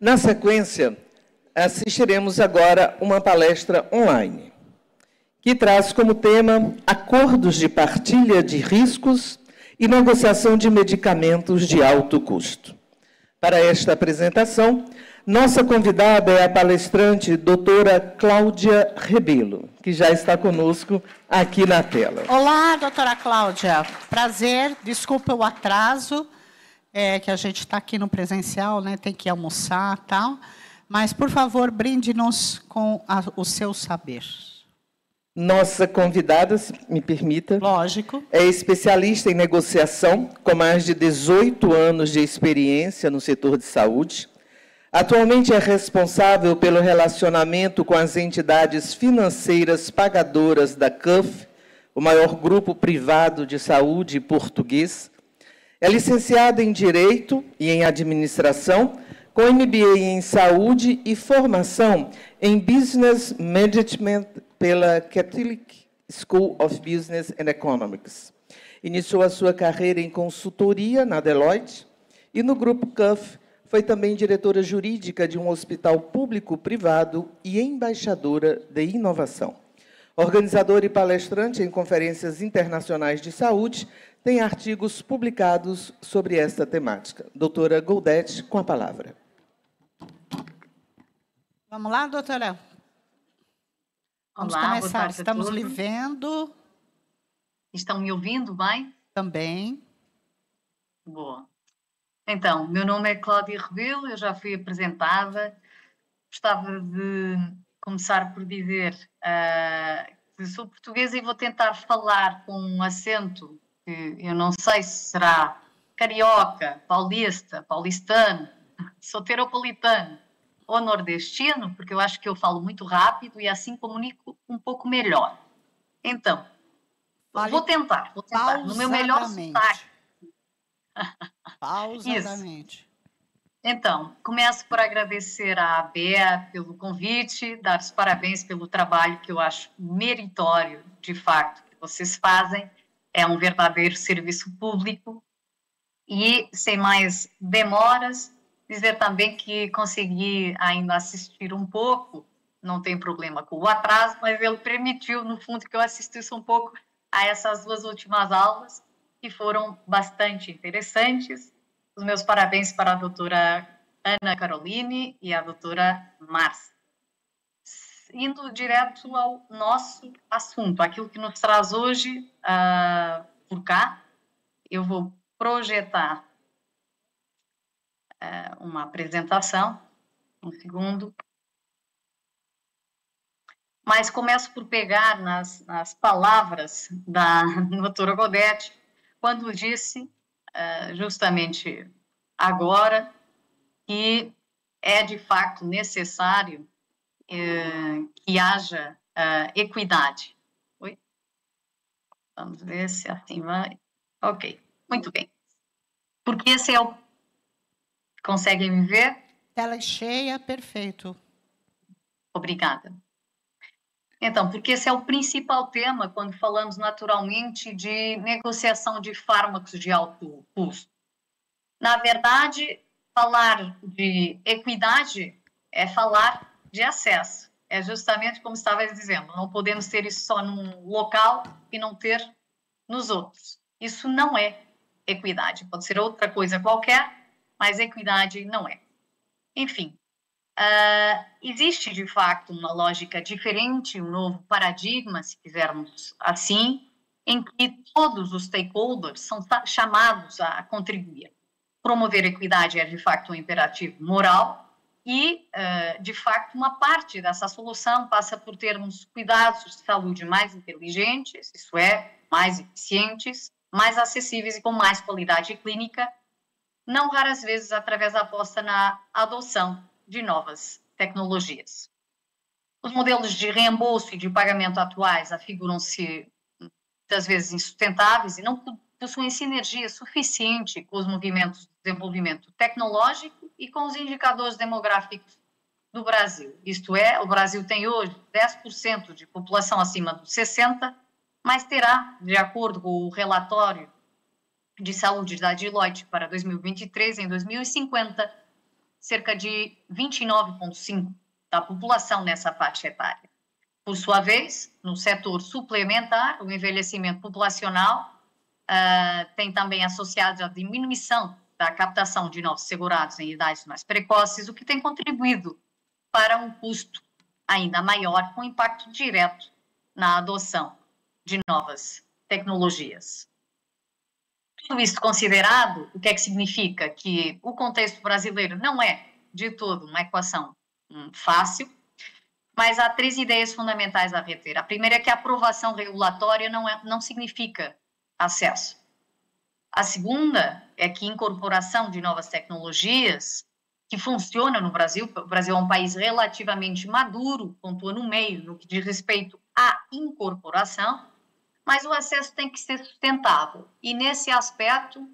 Na sequência, assistiremos agora uma palestra online, que traz como tema acordos de partilha de riscos e negociação de medicamentos de alto custo. Para esta apresentação, nossa convidada é a palestrante doutora Cláudia Rebelo, que já está conosco aqui na tela. Olá, doutora Cláudia. Prazer, desculpa o atraso, que a gente está aqui no presencial, né? Tem que almoçar e tal. Mas, por favor, brinde-nos com o seu saber. Nossa convidada, se me permita, lógico, é especialista em negociação, com mais de 18 anos de experiência no setor de saúde. Atualmente é responsável pelo relacionamento com as entidades financeiras pagadoras da CUF, o maior grupo privado de saúde português. É licenciada em Direito e em Administração, com MBA em Saúde e formação em Business Management pela Catholic School of Business and Economics. Iniciou a sua carreira em consultoria na Deloitte e no Grupo CUF foi também diretora jurídica de um hospital público-privado e embaixadora de inovação. Organizadora e palestrante em conferências internacionais de saúde, tem artigos publicados sobre esta temática. Doutora Goldete, com a palavra. Vamos lá, doutora? Vamos começar. Estamos lhe vendo. Estão me ouvindo bem? Também. Boa. Então, meu nome é Cláudia Rebelo, eu já fui apresentada. Gostava de começar por dizer que sou portuguesa e vou tentar falar com um acento que eu não sei se será carioca, paulista, paulistano, soteropolitano ou nordestino, porque eu acho que eu falo muito rápido e assim comunico um pouco melhor. Então, vou tentar no meu melhor sotaque. Pausadamente. Isso. Então, começo por agradecer à Bea pelo convite, dar os parabéns pelo trabalho que eu acho meritório, de fato, que vocês fazem. É um verdadeiro serviço público. E, sem mais demoras, dizer também que consegui ainda assistir um pouco, não tem problema com o atraso, mas ele permitiu, no fundo, que eu assistisse um pouco a essas duas últimas aulas, que foram bastante interessantes. Os meus parabéns para a doutora Ana Caroline e a doutora Márcia. Indo direto ao nosso assunto, aquilo que nos traz hoje por cá, eu vou projetar uma apresentação, um segundo. Mas começo por pegar nas palavras da doutora Goldete, quando disse, justamente agora, que é de fato necessário que haja equidade. Oi? Vamos ver se assim vai. Ok, muito bem. Porque esse é o... Conseguem me ver? Tela cheia, perfeito. Obrigada. Então, porque esse é o principal tema quando falamos naturalmente de negociação de fármacos de alto custo. Na verdade, falar de equidade é falar de acesso. É justamente como estava dizendo, não podemos ter isso só num local e não ter nos outros. Isso não é equidade. Pode ser outra coisa qualquer, mas equidade não é. Enfim. Existe, de fato, uma lógica diferente, um novo paradigma, se quisermos assim, em que todos os stakeholders são chamados a contribuir. Promover equidade é, de fato, um imperativo moral e, de fato, uma parte dessa solução passa por termos cuidados de saúde mais inteligentes, isso é, mais eficientes, mais acessíveis e com mais qualidade clínica, não raras vezes através da aposta na adoção de novas tecnologias. Os modelos de reembolso e de pagamento atuais afiguram-se muitas vezes insustentáveis e não possuem sinergia suficiente com os movimentos de desenvolvimento tecnológico e com os indicadores demográficos do Brasil. Isto é, o Brasil tem hoje 10% de população acima dos 60, mas terá, de acordo com o relatório de saúde da Deloitte para 2023, em 2050, cerca de 29,5% da população nessa faixa etária. Por sua vez, no setor suplementar, o envelhecimento populacional tem também associado a diminuição da captação de novos segurados em idades mais precoces, o que tem contribuído para um custo ainda maior, com impacto direto na adoção de novas tecnologias. Tudo isso considerado, o que é que significa? Que o contexto brasileiro não é, de todo, uma equação fácil, mas há 3 ideias fundamentais a reter. A primeira é que a aprovação regulatória não significa acesso. A segunda é que incorporação de novas tecnologias que funciona no Brasil, o Brasil é um país relativamente maduro, pontua no meio, no que diz respeito à incorporação, mas o acesso tem que ser sustentável. E nesse aspecto,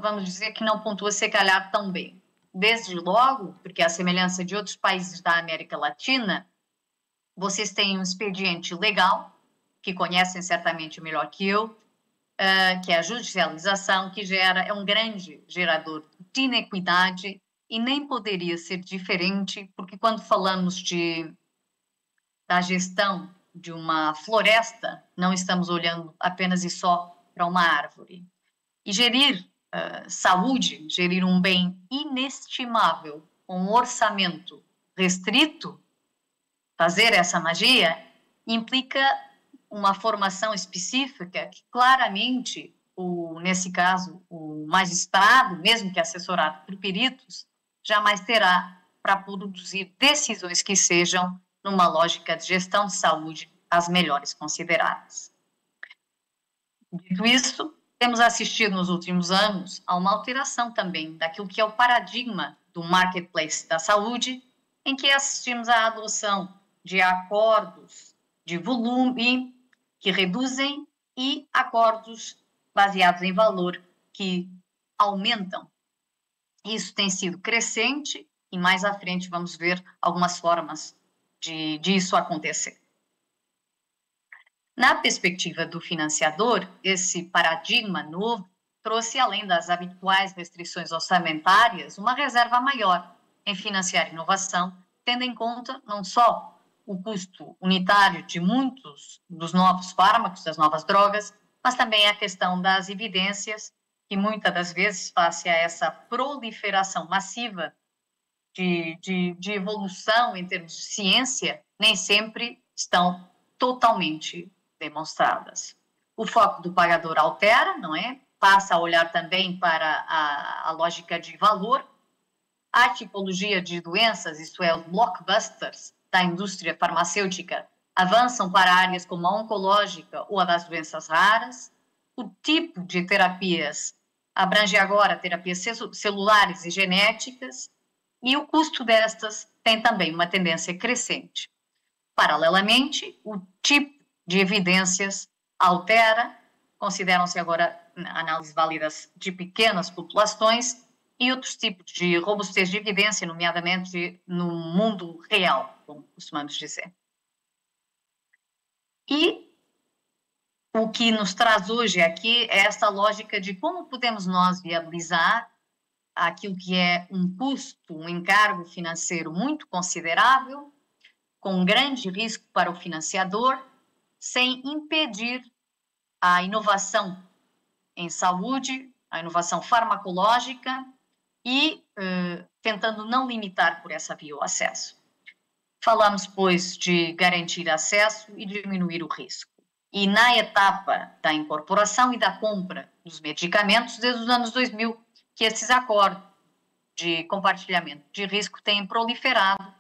vamos dizer que não pontua se calhar tão bem. Desde logo, porque à semelhança de outros países da América Latina, vocês têm um expediente legal, que conhecem certamente melhor que eu, que é a judicialização, que é um grande gerador de inequidade e nem poderia ser diferente, porque quando falamos da gestão de uma floresta, não estamos olhando apenas e só para uma árvore. E gerir saúde, gerir um bem inestimável, com um orçamento restrito, fazer essa magia, implica uma formação específica que claramente, nesse caso, o magistrado, mesmo que assessorado por peritos, jamais terá para produzir decisões que sejam, numa lógica de gestão de saúde, as melhores consideradas. Dito isso, temos assistido nos últimos anos a uma alteração também daquilo que é o paradigma do marketplace da saúde, em que assistimos à adoção de acordos de volume que reduzem e acordos baseados em valor que aumentam. Isso tem sido crescente e mais à frente vamos ver algumas formas de isso acontecer. Na perspectiva do financiador, esse paradigma novo trouxe, além das habituais restrições orçamentárias, uma reserva maior em financiar inovação, tendo em conta não só o custo unitário de muitos dos novos fármacos, das novas drogas, mas também a questão das evidências, que muitas das vezes, face a essa proliferação massiva de evolução em termos de ciência, nem sempre estão totalmente demonstradas. O foco do pagador altera, não é? Passa a olhar também para a lógica de valor, a tipologia de doenças, isto é, os blockbusters da indústria farmacêutica, avançam para áreas como a oncológica ou a das doenças raras. O tipo de terapias abrange agora terapias celulares e genéticas, e o custo destas tem também uma tendência crescente. Paralelamente, o tipo de evidências altera, consideram-se agora análises válidas de pequenas populações e outros tipos de robustez de evidência, nomeadamente no mundo real, como costumamos dizer. E o que nos traz hoje aqui é essa lógica de como podemos nós viabilizar aquilo que é um custo, um encargo financeiro muito considerável, com um grande risco para o financiador, sem impedir a inovação em saúde, a inovação farmacológica e tentando não limitar por essa via o acesso. Falamos, pois, de garantir acesso e diminuir o risco. E na etapa da incorporação e da compra dos medicamentos, desde os anos 2000, que esses acordos de compartilhamento de risco têm proliferado,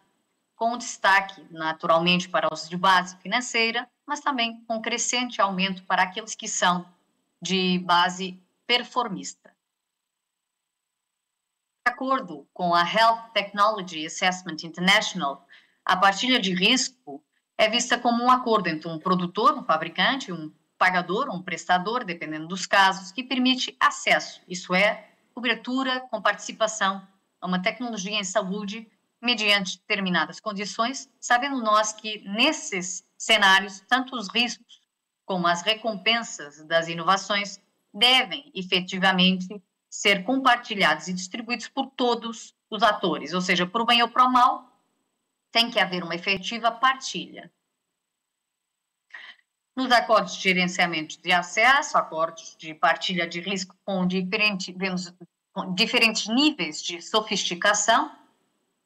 com destaque, naturalmente, para os de base financeira, mas também com crescente aumento para aqueles que são de base performista. De acordo com a Health Technology Assessment International, a partilha de risco é vista como um acordo entre um produtor, um fabricante, um pagador, um prestador, dependendo dos casos, que permite acesso, isso é, cobertura com participação a uma tecnologia em saúde mediante determinadas condições, sabendo nós que nesses cenários, tanto os riscos como as recompensas das inovações devem efetivamente ser compartilhados e distribuídos por todos os atores, ou seja, para o bem ou para o mal, tem que haver uma efetiva partilha. Nos acordos de gerenciamento de acesso, acordos de partilha de risco vemos diferentes níveis de sofisticação,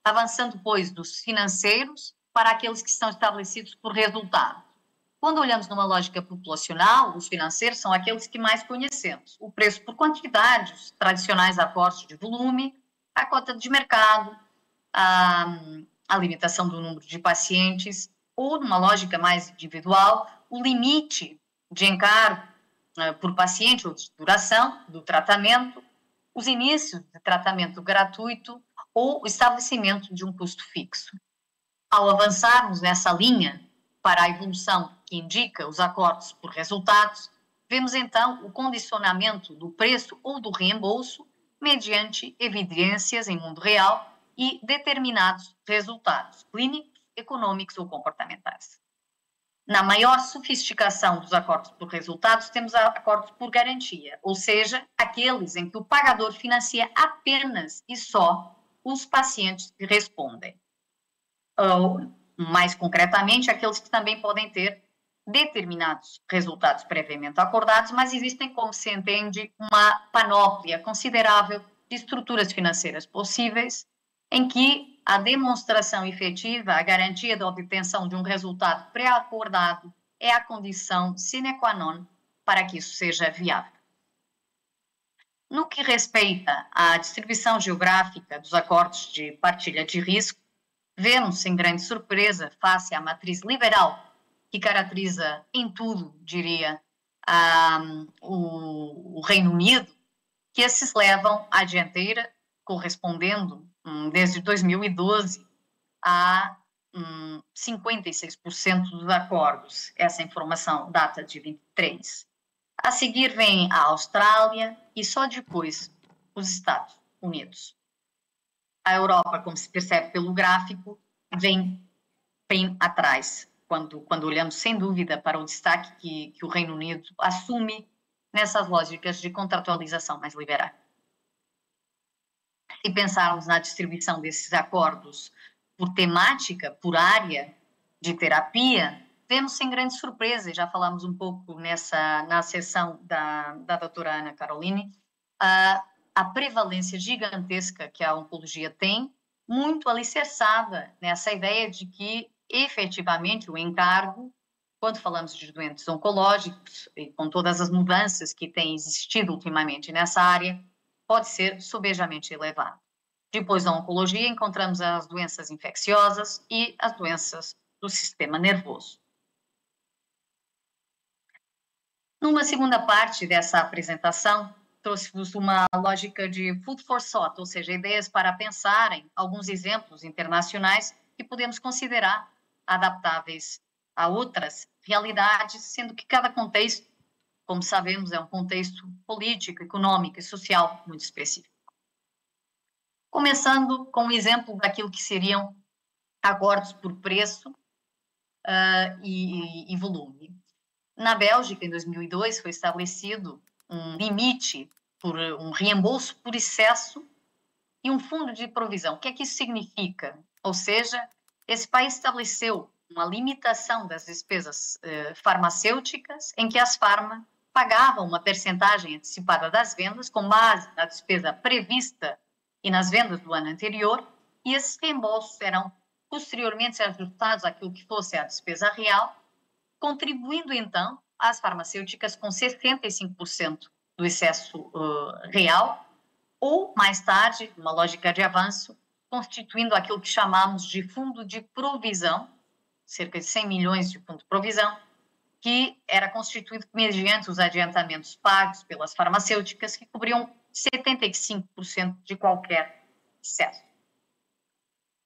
avançando, pois, dos financeiros para aqueles que são estabelecidos por resultado. Quando olhamos numa lógica populacional, os financeiros são aqueles que mais conhecemos. O preço por quantidade, os tradicionais acordos de volume, a cota de mercado, a limitação do número de pacientes, ou numa lógica mais individual, o limite de encargo por paciente ou de duração do tratamento, os inícios de tratamento gratuito ou o estabelecimento de um custo fixo. Ao avançarmos nessa linha para a evolução que indica os acordos por resultados, vemos então o condicionamento do preço ou do reembolso mediante evidências em mundo real e determinados resultados clínicos, econômicos ou comportamentais. Na maior sofisticação dos acordos por resultados, temos acordos por garantia, ou seja, aqueles em que o pagador financia apenas e só os pacientes que respondem. Ou, mais concretamente, aqueles que também podem ter determinados resultados previamente acordados, mas existem, como se entende, uma panóplia considerável de estruturas financeiras possíveis, em que a demonstração efetiva, a garantia da obtenção de um resultado pré-acordado é a condição sine qua non para que isso seja viável. No que respeita à distribuição geográfica dos acordos de partilha de risco, vemos, sem grande surpresa, face à matriz liberal que caracteriza em tudo, diria, o Reino Unido, que esses levam à dianteira, correspondendo, desde 2012, a 56% dos acordos. Essa informação data de 23. A seguir vem a Austrália e só depois os Estados Unidos. A Europa, como se percebe pelo gráfico, vem bem atrás, quando olhamos sem dúvida para o destaque que o Reino Unido assume nessas lógicas de contratualização mais liberal. Se pensarmos na distribuição desses acordos por temática, por área de terapia, vemos sem grande surpresa, e já falamos um pouco na sessão da doutora Ana Caroline, a prevalência gigantesca que a oncologia tem, muito alicerçada nessa ideia de que, efetivamente, o encargo, quando falamos de doentes oncológicos, e com todas as mudanças que têm existido ultimamente nessa área, pode ser sobejamente elevado. Depois da oncologia, encontramos as doenças infecciosas e as doenças do sistema nervoso. Numa segunda parte dessa apresentação, trouxe-vos uma lógica de food for thought, ou seja, ideias para pensarem alguns exemplos internacionais que podemos considerar adaptáveis a outras realidades, sendo que cada contexto, como sabemos, é um contexto político, econômico e social muito específico. Começando com um exemplo daquilo que seriam acordos por preço e volume. Na Bélgica, em 2002, foi estabelecido um limite por um reembolso por excesso e um fundo de provisão. O que é que isso significa? Ou seja, esse país estabeleceu uma limitação das despesas farmacêuticas, em que as farmas pagavam uma percentagem antecipada das vendas com base na despesa prevista e nas vendas do ano anterior, e esses reembolsos serão posteriormente ajustados àquilo que fosse a despesa real, contribuindo então as farmacêuticas com 65% do excesso real, ou mais tarde, uma lógica de avanço, constituindo aquilo que chamamos de fundo de provisão, cerca de 100 milhões de fundo de provisão, que era constituído mediante os adiantamentos pagos pelas farmacêuticas, que cobriam 75% de qualquer excesso.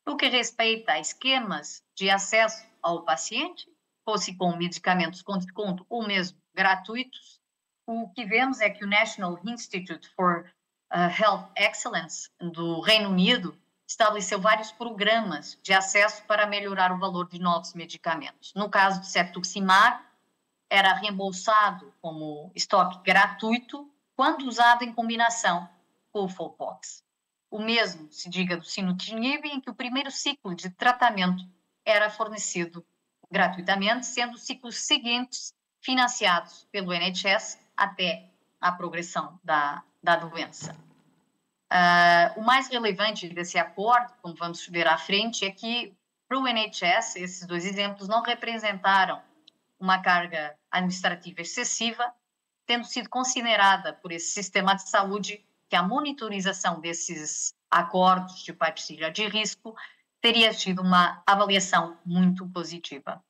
No que respeita a esquemas de acesso ao paciente, fosse com medicamentos com desconto ou mesmo gratuitos, o que vemos é que o National Institute for Health Excellence do Reino Unido estabeleceu vários programas de acesso para melhorar o valor de novos medicamentos. No caso do cetuximab, era reembolsado como estoque gratuito quando usado em combinação com o Folpox. o mesmo se diga do sunitinib, em que o primeiro ciclo de tratamento era fornecido gratuitamente, sendo os ciclos seguintes financiados pelo NHS até a progressão da doença. O mais relevante desse acordo, como vamos ver à frente, é que para o NHS, esses dois exemplos não representaram uma carga administrativa excessiva, tendo sido considerada por esse sistema de saúde que a monitorização desses acordos de partilha de risco teria tido uma avaliação muito positiva.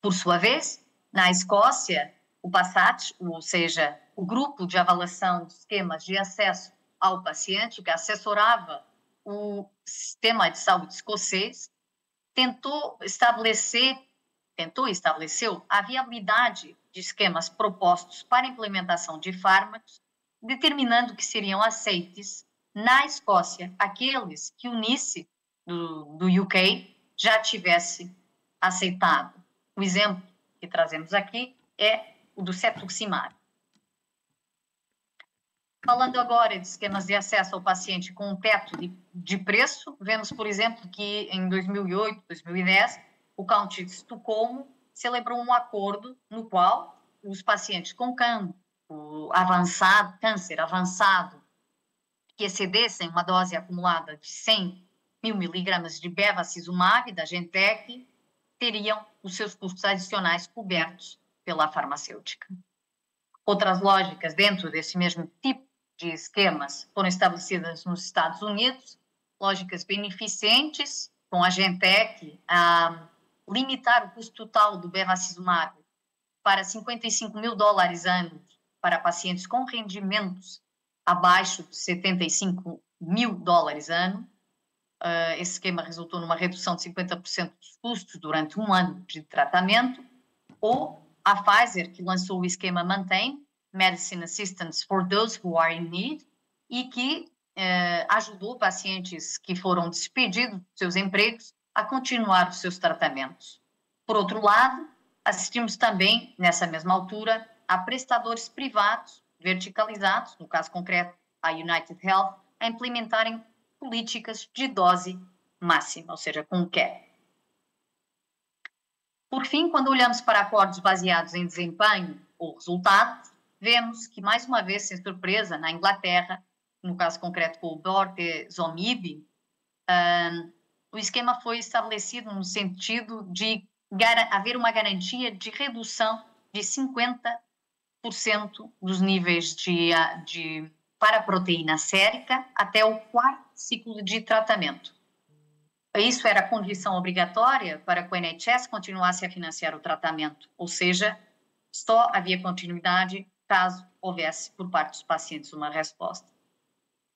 Por sua vez, na Escócia, o PASSAT, ou seja, o grupo de avaliação de esquemas de acesso ao paciente, que assessorava o sistema de saúde escocês, estabeleceu a viabilidade de esquemas propostos para implementação de fármacos, determinando que seriam aceites na Escócia aqueles que o NICE do UK já tivesse aceitado. O exemplo que trazemos aqui é o do cetuximab. Falando agora de esquemas de acesso ao paciente com um teto de preço, vemos, por exemplo, que em 2008, 2010, o County de Estocolmo celebrou um acordo no qual os pacientes com câncer avançado que excedessem uma dose acumulada de 100 mil miligramas de bevacizumab da Genentech teriam os seus custos adicionais cobertos pela farmacêutica. Outras lógicas dentro desse mesmo tipo de esquemas foram estabelecidas nos Estados Unidos, lógicas beneficentes, com a Genentech a limitar o custo total do bevacizumab para $55 mil ano para pacientes com rendimentos abaixo de $75 mil ano. Esse esquema resultou numa redução de 50% dos custos durante um ano de tratamento. Ou a Pfizer, que lançou o esquema Maintain, Medicine Assistance for Those Who Are in Need, e que ajudou pacientes que foram despedidos de seus empregos a continuar os seus tratamentos. Por outro lado, assistimos também, nessa mesma altura, a prestadores privados verticalizados, no caso concreto a United Health, a implementarem políticas de dose máxima, ou seja, com cap. Por fim, quando olhamos para acordos baseados em desempenho ou resultado, vemos que, mais uma vez, sem surpresa, na Inglaterra, no caso concreto com o bortezomib, o esquema foi estabelecido no sentido de haver uma garantia de redução de 50% dos níveis de paraproteína sérica até o 4º ciclo de tratamento. Isso era condição obrigatória para que o NHS continuasse a financiar o tratamento, ou seja, só havia continuidade caso houvesse por parte dos pacientes uma resposta.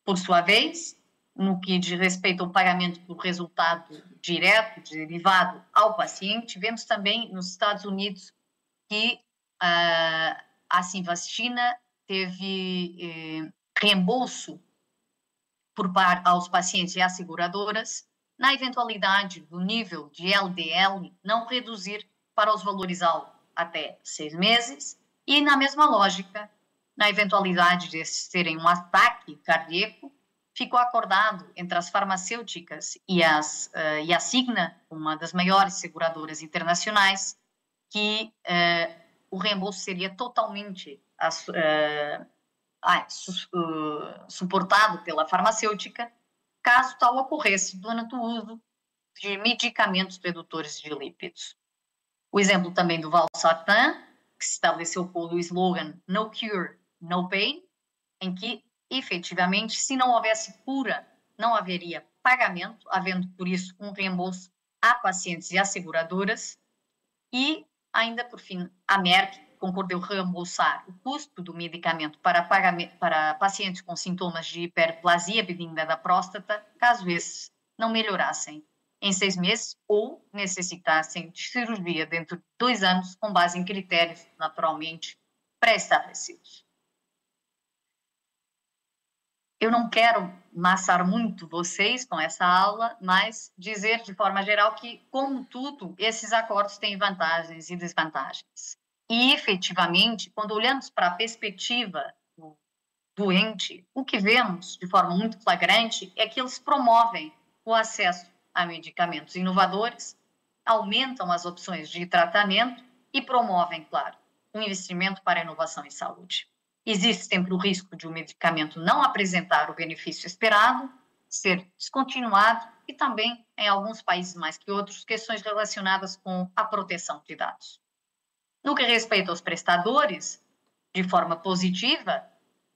Por sua vez, no que diz respeito ao pagamento por resultado direto, derivado ao paciente, vemos também nos Estados Unidos que a Simvastina teve reembolso aos pacientes e às seguradoras, na eventualidade do nível de LDL não reduzir para os valores altos até 6 meses, e na mesma lógica, na eventualidade de terem um ataque cardíaco, ficou acordado entre as farmacêuticas e a Cigna, uma das maiores seguradoras internacionais, que o reembolso seria totalmente suportado pela farmacêutica, caso tal ocorresse durante o uso de medicamentos redutores de lípidos. O exemplo também do Valsartan, que se estabeleceu com o slogan No Cure, No Pain, em que, efetivamente, se não houvesse cura, não haveria pagamento, havendo, por isso, um reembolso a pacientes e a seguradoras. E, ainda por fim, a Merck concordou reembolsar o custo do medicamento para pacientes com sintomas de hiperplasia benigna da próstata, caso esses não melhorassem em 6 meses ou necessitassem de cirurgia dentro de 2 anos, com base em critérios naturalmente pré-estabelecidos. Eu não quero maçar muito vocês com essa aula, mas dizer de forma geral que, como tudo, esses acordos têm vantagens e desvantagens. E, efetivamente, quando olhamos para a perspectiva doente, o que vemos de forma muito flagrante é que eles promovem o acesso a medicamentos inovadores, aumentam as opções de tratamento e promovem, claro, o investimento para a inovação em saúde. Existe sempre o risco de o medicamento não apresentar o benefício esperado, ser descontinuado e também, em alguns países mais que outros, questões relacionadas com a proteção de dados. No que respeita aos prestadores, de forma positiva,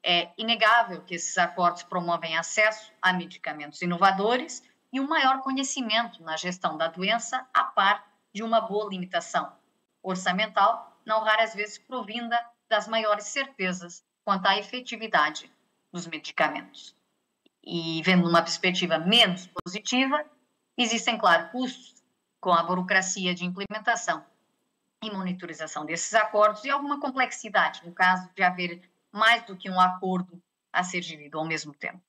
é inegável que esses acordos promovem acesso a medicamentos inovadores e um maior conhecimento na gestão da doença, a par de uma boa limitação orçamental, não raras vezes provinda das maiores certezas quanto à efetividade dos medicamentos. E, vendo uma perspectiva menos positiva, existem, claro, custos com a burocracia de implementação e monitorização desses acordos e alguma complexidade no caso de haver mais do que um acordo a ser gerido ao mesmo tempo.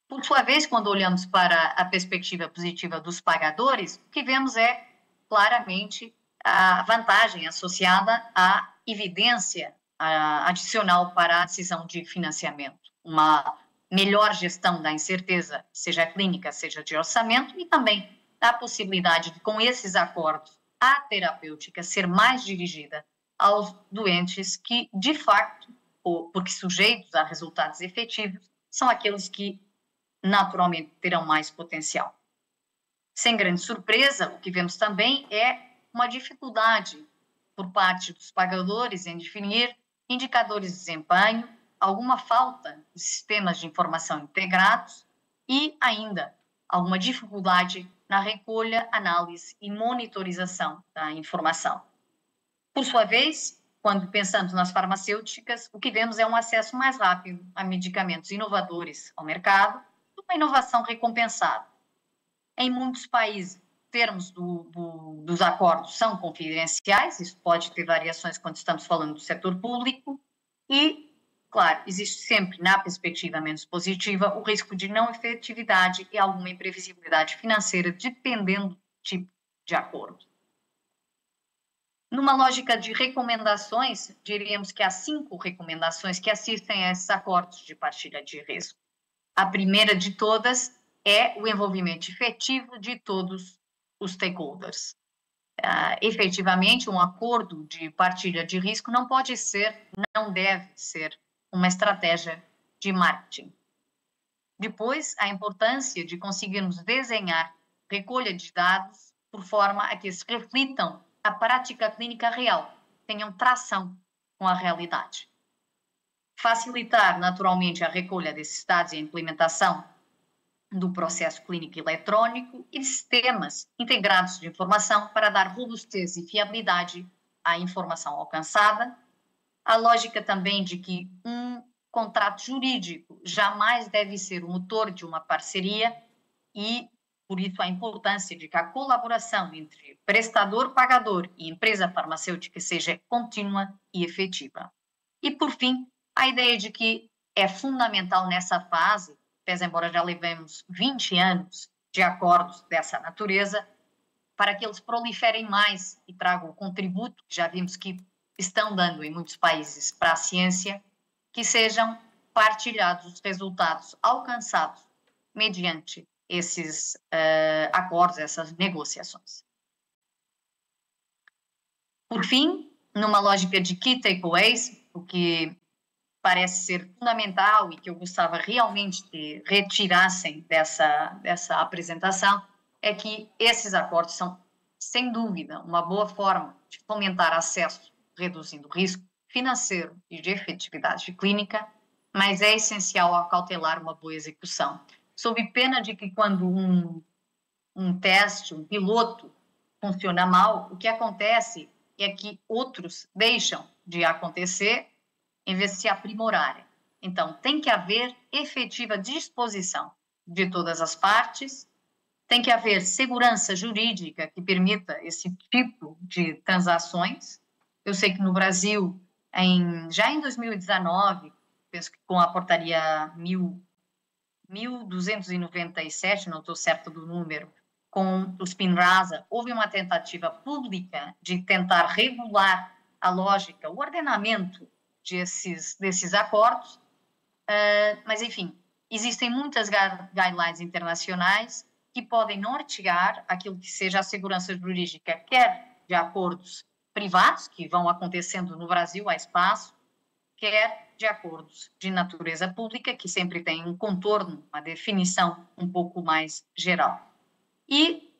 Por sua vez, quando olhamos para a perspectiva positiva dos pagadores, o que vemos é claramente a vantagem associada à evidência adicional para a decisão de financiamento, uma melhor gestão da incerteza, seja clínica, seja de orçamento, e também a possibilidade de, com esses acordos, a terapêutica ser mais dirigida aos doentes que, de facto, porque sujeitos a resultados efetivos, são aqueles que naturalmente terão mais potencial. Sem grande surpresa, o que vemos também é uma dificuldade por parte dos pagadores em definir indicadores de desempenho, alguma falta de sistemas de informação integrados e ainda alguma dificuldade na recolha, análise e monitorização da informação. Por sua vez, quando pensamos nas farmacêuticas, o que vemos é um acesso mais rápido a medicamentos inovadores ao mercado e uma inovação recompensada. Em muitos países, termos dos acordos são confidenciais, isso pode ter variações quando estamos falando do setor público e, claro, existe sempre, na perspectiva menos positiva, o risco de não efetividade e alguma imprevisibilidade financeira, dependendo do tipo de acordo. Numa lógica de recomendações, diríamos que há 5 recomendações que assistem a esses acordos de partilha de risco. A primeira de todas é o envolvimento efetivo de todos os stakeholders. Efetivamente, um acordo de partilha de risco não pode ser, não deve ser uma estratégia de marketing. Depois, a importância de conseguirmos desenhar recolha de dados por forma a que se reflitam a prática clínica real, tenham tração com a realidade. Facilitar, naturalmente, a recolha desses dados e a implementação do processo clínico eletrônico e de sistemas integrados de informação para dar robustez e fiabilidade à informação alcançada. A lógica também de que um contrato jurídico jamais deve ser o motor de uma parceria e, por isso, a importância de que a colaboração entre prestador-pagador e empresa farmacêutica seja contínua e efetiva. E, por fim, a ideia de que é fundamental nessa fase, pese embora já levemos 20 anos de acordos dessa natureza, para que eles proliferem mais e tragam o contributo que já vimos que estão dando em muitos países para a ciência, que sejam partilhados os resultados alcançados mediante esses acordos, essas negociações. Por fim, numa lógica de key takeaways, o que parece ser fundamental e que eu gostava realmente que retirassem dessa apresentação, é que esses acordos são, sem dúvida, uma boa forma de fomentar acesso, reduzindo o risco financeiro e de efetividade clínica, mas é essencial acautelar uma boa execução, sob pena de que quando um teste, um piloto, funciona mal, o que acontece é que outros deixam de acontecer em vez de se aprimorarem. Então, tem que haver efetiva disposição de todas as partes, tem que haver segurança jurídica que permita esse tipo de transações. Eu sei que no Brasil, já em 2019, penso que com a portaria 1297, não estou certa do número, com o Spinraza, houve uma tentativa pública de tentar regular a lógica, o ordenamento desses acordos, Mas, enfim, existem muitas guidelines internacionais que podem nortear aquilo que seja a segurança jurídica, quer de acordos privados, que vão acontecendo no Brasil, a espaço, quer de acordos de natureza pública, que sempre tem um contorno, uma definição um pouco mais geral. E,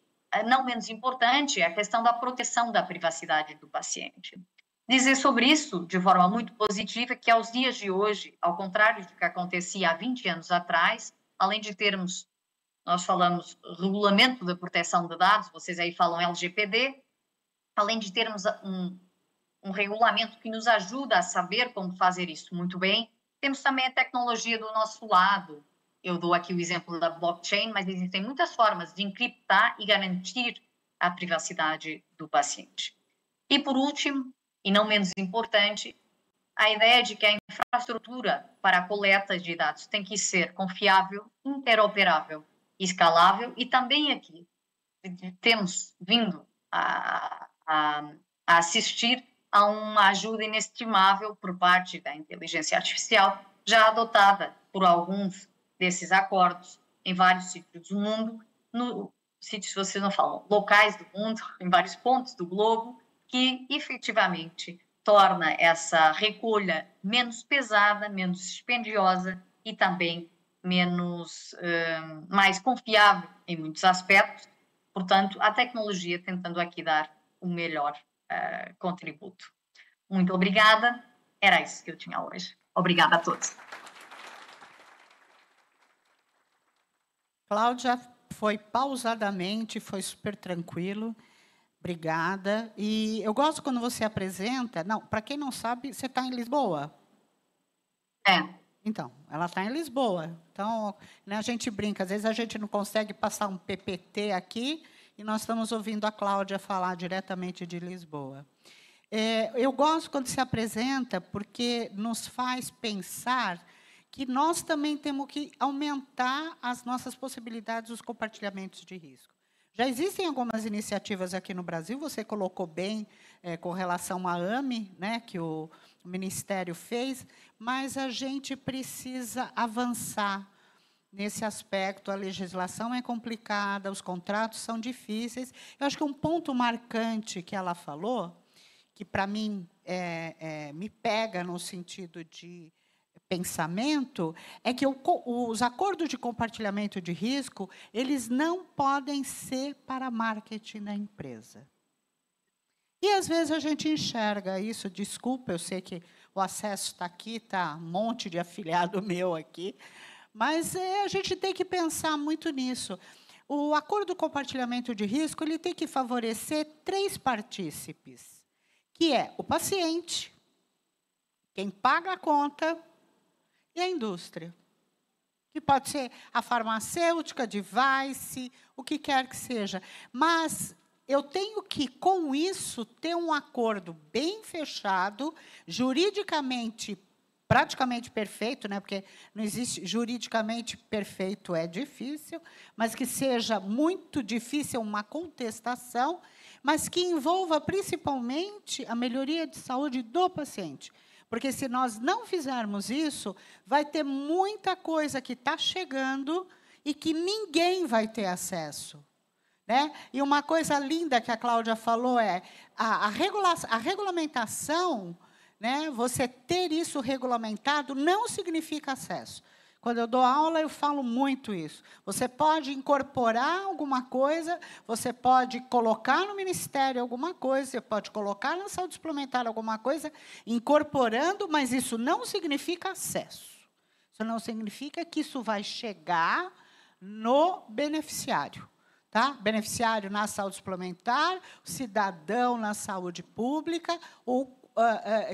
não menos importante, a questão da proteção da privacidade do paciente. Dizer sobre isso, de forma muito positiva, que aos dias de hoje, ao contrário do que acontecia há 20 anos atrás, além de termos, nós falamos regulamento da proteção de dados, vocês aí falam LGPD, além de termos um regulamento que nos ajuda a saber como fazer isso muito bem, temos também a tecnologia do nosso lado. Eu dou aqui o exemplo da blockchain, mas existem muitas formas de encriptar e garantir a privacidade do paciente. E, por último, e não menos importante, a ideia de que a infraestrutura para a coleta de dados tem que ser confiável, interoperável, escalável, e também aqui temos vindo a assistir a uma ajuda inestimável por parte da inteligência artificial, já adotada por alguns desses acordos em vários sítios do mundo, sítios, vocês não falam, locais do mundo, em vários pontos do globo, que efetivamente torna essa recolha menos pesada, menos dispendiosa e também mais confiável em muitos aspectos. Portanto, a tecnologia tentando aqui dar o melhor contributo. Muito obrigada. Era isso que eu tinha hoje. Obrigada a todos. Cláudia, foi pausadamente, foi super tranquilo. Obrigada. E eu gosto quando você apresenta... Não, para quem não sabe, você está em Lisboa? Então, ela está em Lisboa. Então, né, a gente brinca, às vezes a gente não consegue passar um PPT aqui, e nós estamos ouvindo a Cláudia falar diretamente de Lisboa. Eu gosto quando se apresenta, porque nos faz pensar que nós também temos que aumentar as nossas possibilidades dos compartilhamentos de risco. Já existem algumas iniciativas aqui no Brasil, você colocou bem com relação à AME, né, que o Ministério fez, mas a gente precisa avançar nesse aspecto. A legislação é complicada, os contratos são difíceis. Eu acho que um ponto marcante que ela falou, que para mim me pega no sentido de pensamento, é que os acordos de compartilhamento de risco, eles não podem ser para marketing da empresa. E, às vezes, a gente enxerga isso, desculpa, eu sei que o acesso está aqui, está um monte de afiliado meu aqui, mas a gente tem que pensar muito nisso. O acordo de compartilhamento de risco ele tem que favorecer 3 partícipes, que é o paciente, quem paga a conta, e a indústria, que pode ser a farmacêutica, device, o que quer que seja. Mas eu tenho que, com isso, ter um acordo bem fechado, juridicamente praticamente perfeito, né? Porque não existe juridicamente perfeito, é difícil, mas que seja muito difícil uma contestação, mas que envolva principalmente a melhoria de saúde do paciente. Porque, se nós não fizermos isso, vai ter muita coisa que está chegando e que ninguém vai ter acesso. Né? E uma coisa linda que a Cláudia falou é a regulamentação, né? Você ter isso regulamentado não significa acesso. Quando eu dou aula, eu falo muito isso. Você pode incorporar alguma coisa, você pode colocar no Ministério alguma coisa, você pode colocar na saúde suplementar alguma coisa, incorporando, mas isso não significa acesso. Isso não significa que isso vai chegar no beneficiário. Tá? Beneficiário na saúde suplementar, cidadão na saúde pública, ou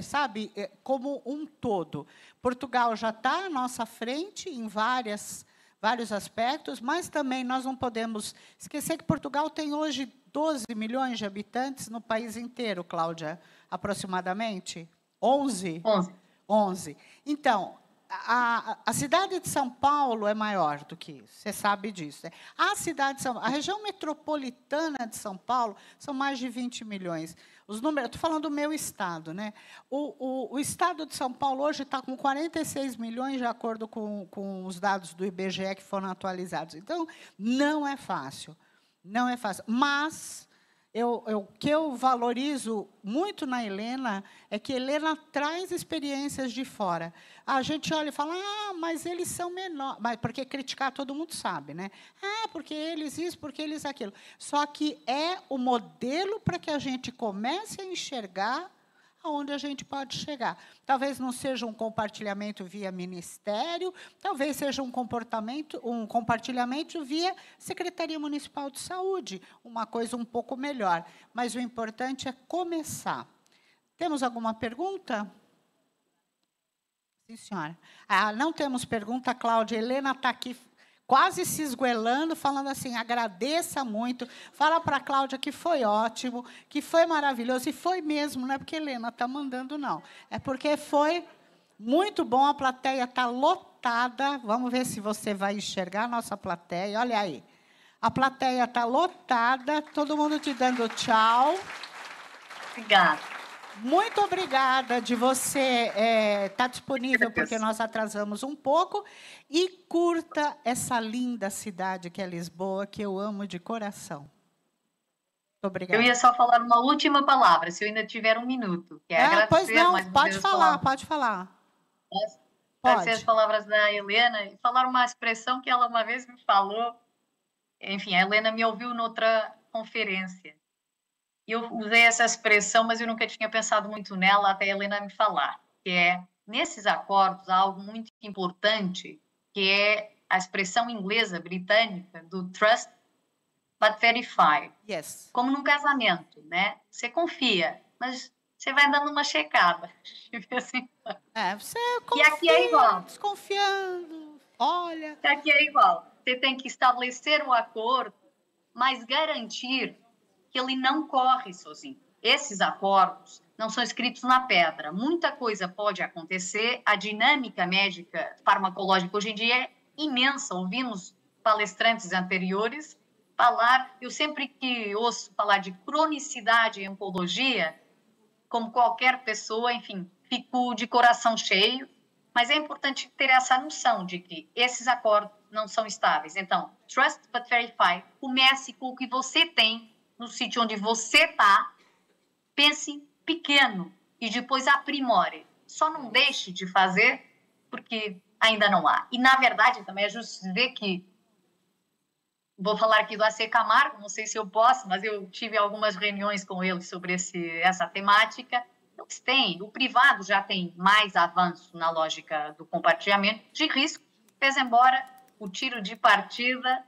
sabe, como um todo. Portugal já está à nossa frente em vários aspectos, mas também nós não podemos esquecer que Portugal tem hoje 12 milhões de habitantes no país inteiro, Cláudia, aproximadamente? 11? 11. 11. Então, a cidade de São Paulo é maior do que isso, você sabe disso. Né? A região metropolitana de São Paulo são mais de 20 milhões. Os números, estou falando do meu estado. Né? O estado de São Paulo hoje está com 46 milhões, de acordo com os dados do IBGE que foram atualizados. Então, não é fácil. Não é fácil. Mas o que eu valorizo muito na Helena é que a Helena traz experiências de fora. A gente olha e fala, mas eles são menores. Porque criticar todo mundo sabe, né? Porque eles isso, porque eles aquilo. Só que é o modelo para que a gente comece a enxergar aonde a gente pode chegar. Talvez não seja um compartilhamento via ministério, talvez seja um compartilhamento via Secretaria Municipal de Saúde, uma coisa um pouco melhor. Mas o importante é começar. Temos alguma pergunta? Sim, senhora. Não temos pergunta, Cláudia. Helena está aqui quase se esgoelando, falando assim, agradeça muito, fala para a Cláudia que foi ótimo, que foi maravilhoso, e foi mesmo, não é porque a Helena está mandando, não. É porque foi muito bom, a plateia está lotada, vamos ver se você vai enxergar a nossa plateia, olha aí. A plateia está lotada, todo mundo te dando tchau. Obrigada. Muito obrigada de você estar disponível, porque nós atrasamos um pouco. E curta essa linda cidade que é Lisboa, que eu amo de coração. Muito obrigada. Eu ia só falar uma última palavra, se eu ainda tiver um minuto. Que é agradecer, pois não, mais pode falar, pode falar. Agradecer as palavras da Helena e falar uma expressão que ela uma vez me falou. Enfim, a Helena me ouviu noutra conferência. Eu usei essa expressão, mas eu nunca tinha pensado muito nela até a Helena me falar, que é, nesses acordos, há algo muito importante, que é a expressão inglesa, britânica, do trust but verify. Yes. Como num casamento, né? Você confia, mas você vai dando uma checada. Assim. Você confia, e aqui é igual. Desconfiando, olha. E aqui é igual. Você tem que estabelecer o acordo, mas garantir que ele não corre sozinho. Esses acordos não são escritos na pedra. Muita coisa pode acontecer. A dinâmica médica farmacológica hoje em dia é imensa. Ouvimos palestrantes anteriores falar. Eu sempre que ouço falar de cronicidade em oncologia, como qualquer pessoa, enfim, fico de coração cheio. Mas é importante ter essa noção de que esses acordos não são estáveis. Então, trust but verify. Comece com o que você tem no sítio onde você está, pense pequeno e depois aprimore. Só não deixe de fazer porque ainda não há. E, na verdade, também é justo dizer que, vou falar aqui do AC Camargo, não sei se eu posso, mas eu tive algumas reuniões com ele sobre essa temática. Eles têm, o privado já tem mais avanço na lógica do compartilhamento de risco, fez embora o tiro de partida,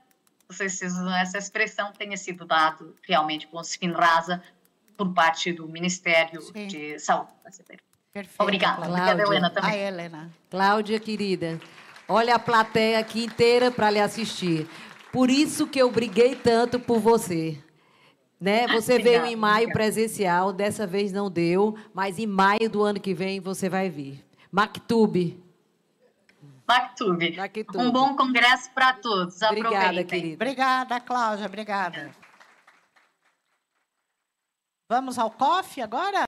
não sei se essa expressão tenha sido dado realmente com Spinraza por parte do Ministério Sim. de Saúde. Perfeito. Obrigada. Cláudia. Obrigada, Helena, também. A Helena. Cláudia, querida, olha a plateia aqui inteira para lhe assistir. Por isso que eu briguei tanto por você. Né? Você veio em maio presencial, dessa vez não deu, mas em maio do ano que vem você vai vir. Maktub. Maktub. Um bom congresso para todos. Obrigada, Aproveitem. querida. Obrigada, Cláudia. Obrigada. Vamos ao coffee agora?